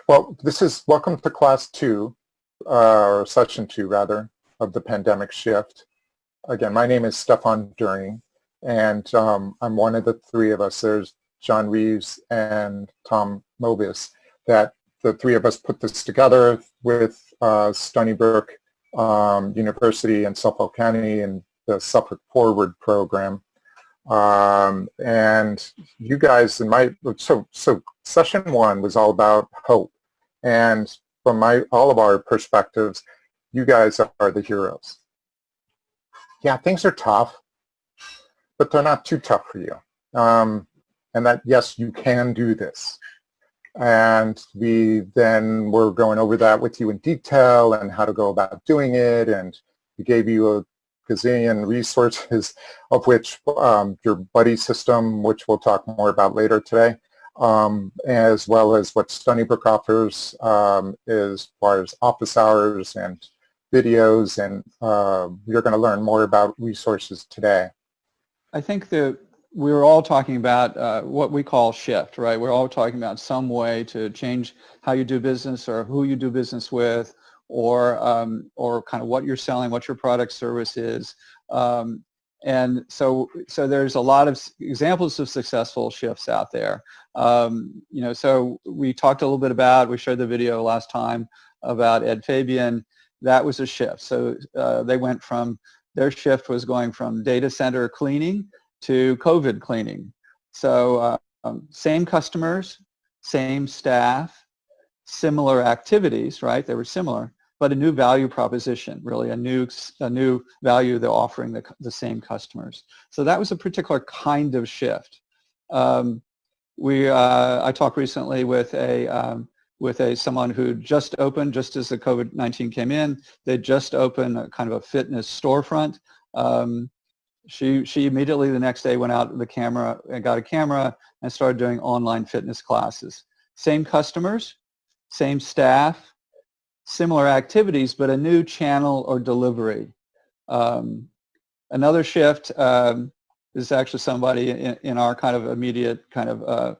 Well, this is welcome to class 2, or session 2 rather, of the pandemic shift. Again, my name is Stefan During, and I'm one of the 3 of us. There's John Reeves and Tom Mobius. That the 3 of us put this together with Stony Brook University and Suffolk County and the Suffolk Forward program. And you guys so session 1 was all about hope. And from all of our perspectives, you guys are the heroes. Yeah, things are tough, but they're not too tough for you. And that, yes, you can do this. And then we're going over that with you in detail and how to go about doing it. And we gave you a gazillion resources, of which your buddy system, which we'll talk more about later today, as well as what Stony Brook offers as far as office hours and videos, and you're going to learn more about resources today. I think that we were all talking about what we call shift, right? We're all talking about some way to change how you do business or who you do business with, or kind of what you're selling, what your product service is. And so there's a lot of examples of successful shifts out there. So we talked a little bit about, we showed the video last time about Ed Fabian. That was a shift. So their shift was going from data center cleaning to COVID cleaning. So same customers, same staff, similar activities, right? They were similar, but a new value proposition, really a new value they're offering the same customers. So that was a particular kind of shift. I talked recently with someone who just opened, just as the COVID-19 came in. They just opened a kind of a fitness storefront. She immediately the next day went out with the camera and got a camera and started doing online fitness classes. Same customers, same staff, similar activities, but a new channel or delivery. Another shift is actually somebody in our kind of immediate kind of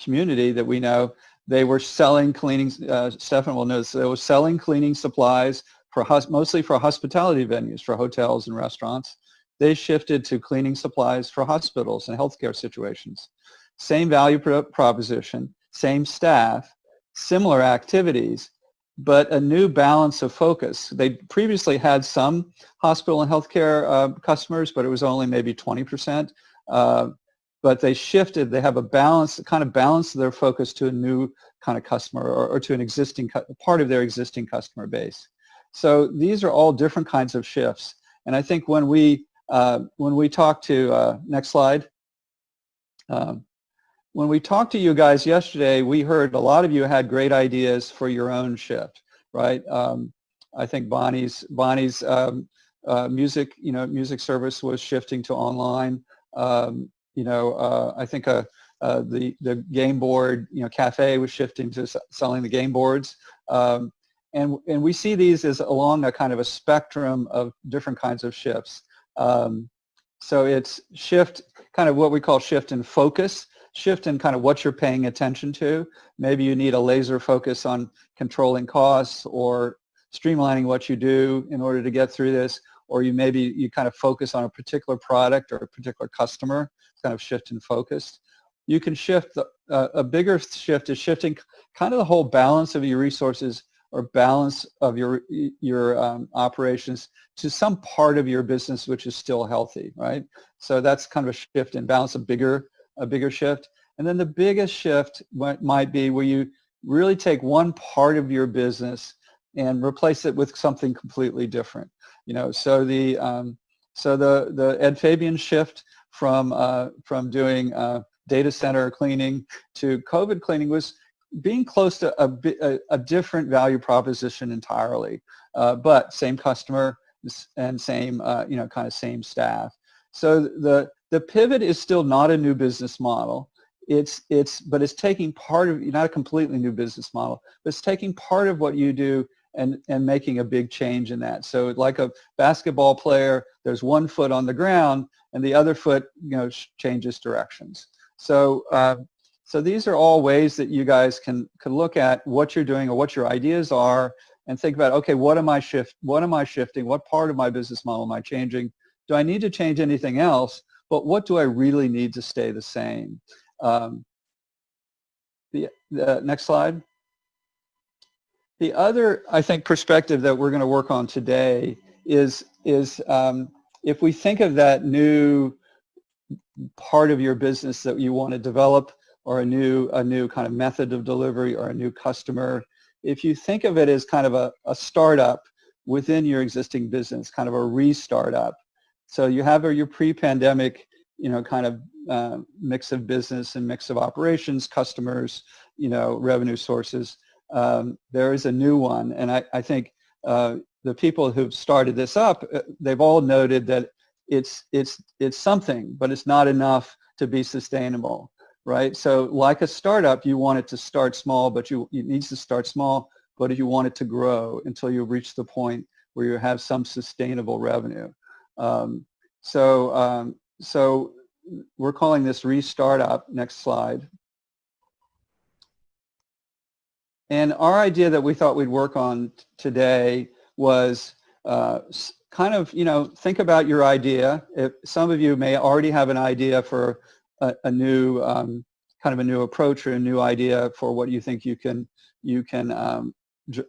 community that we know. They were selling cleaning, Stefan will know this, they were selling cleaning supplies mostly for hospitality venues, for hotels and restaurants. They shifted to cleaning supplies for hospitals and healthcare situations. Same value proposition, same staff, similar activities, but a new balance of focus. They previously had some hospital and healthcare customers, but it was only maybe 20%. But they shifted. They have a balance, kind of balance their focus to a new kind of customer, or to an existing part of their existing customer base. So these are all different kinds of shifts. And I think when we talked to next slide. When we talked to you guys yesterday, we heard a lot of you had great ideas for your own shift, right? I think Bonnie's music service was shifting to online. I think the game board cafe was shifting to selling the game boards, and we see these as along a kind of a spectrum of different kinds of shifts. So it's shift, kind of what we call shift in focus. Shift in kind of what you're paying attention to. Maybe you need a laser focus on controlling costs or streamlining what you do in order to get through this, or you kind of focus on a particular product or a particular customer, kind of shift in focus. You can shift, a bigger shift is shifting kind of the whole balance of your resources or balance of your operations to some part of your business which is still healthy, right? So that's kind of a shift in balance, a bigger shift. And then the biggest shift might be where you really take one part of your business and replace it with something completely different. So the Ed Fabian shift from doing data center cleaning to COVID cleaning was being close to a different value proposition entirely, but same customer and same kind of same staff. So the pivot is still not a new business model. But it's taking part of, not a completely new business model, but it's taking part of what you do and making a big change in that. So like a basketball player, there's one foot on the ground and the other foot, changes directions. So So these are all ways that you guys can look at what you're doing or what your ideas are and think about, okay, what am I shifting? What part of my business model am I changing? Do I need to change anything else? But what do I really need to stay the same? The next slide. The other, I think, perspective that we're going to work on today is if we think of that new part of your business that you want to develop, or a new kind of method of delivery, or a new customer, if you think of it as kind of a startup within your existing business, kind of a re-startup. So you have your pre-pandemic, kind of mix of business and mix of operations, customers, revenue sources. There is a new one, and I think the people who've started this up, they've all noted that it's something, but it's not enough to be sustainable, right? So like a startup, you want it to start small, but it needs to start small, but you want it to grow until you reach the point where you have some sustainable revenue. So we're calling this re-startup. Next slide. And our idea that we thought we'd work on today was kind of, think about your idea. If some of you may already have an idea for a new kind of a new approach or a new idea for what you think you can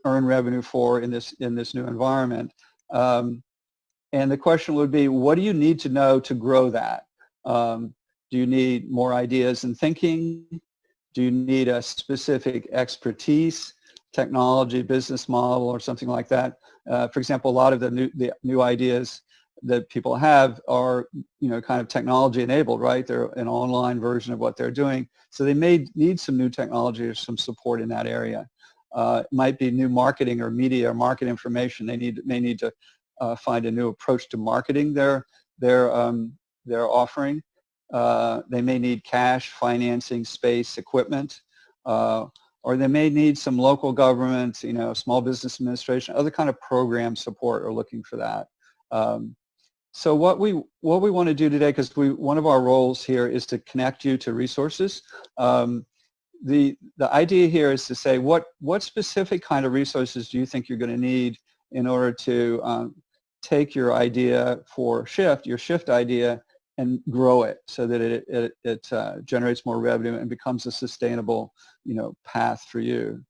earn revenue for in this new environment. And the question would be, what do you need to know to grow that? Do you need more ideas and thinking? Do you need a specific expertise, technology, business model, or something like that? For example, a lot of the new ideas that people have are, kind of technology enabled, right? They're an online version of what they're doing. So they may need some new technology or some support in that area. It might be new marketing or media or market information. They may need to find a new approach to marketing their offering. They may need cash, financing, space, equipment, or they may need some local government, small business administration, other kind of program support, or looking for that. So what we want to do today, because one of our roles here is to connect you to resources. The idea here is to say what specific kind of resources do you think you're going to need in order to take your idea for your shift idea, and grow it so that it generates more revenue and becomes a sustainable path for you.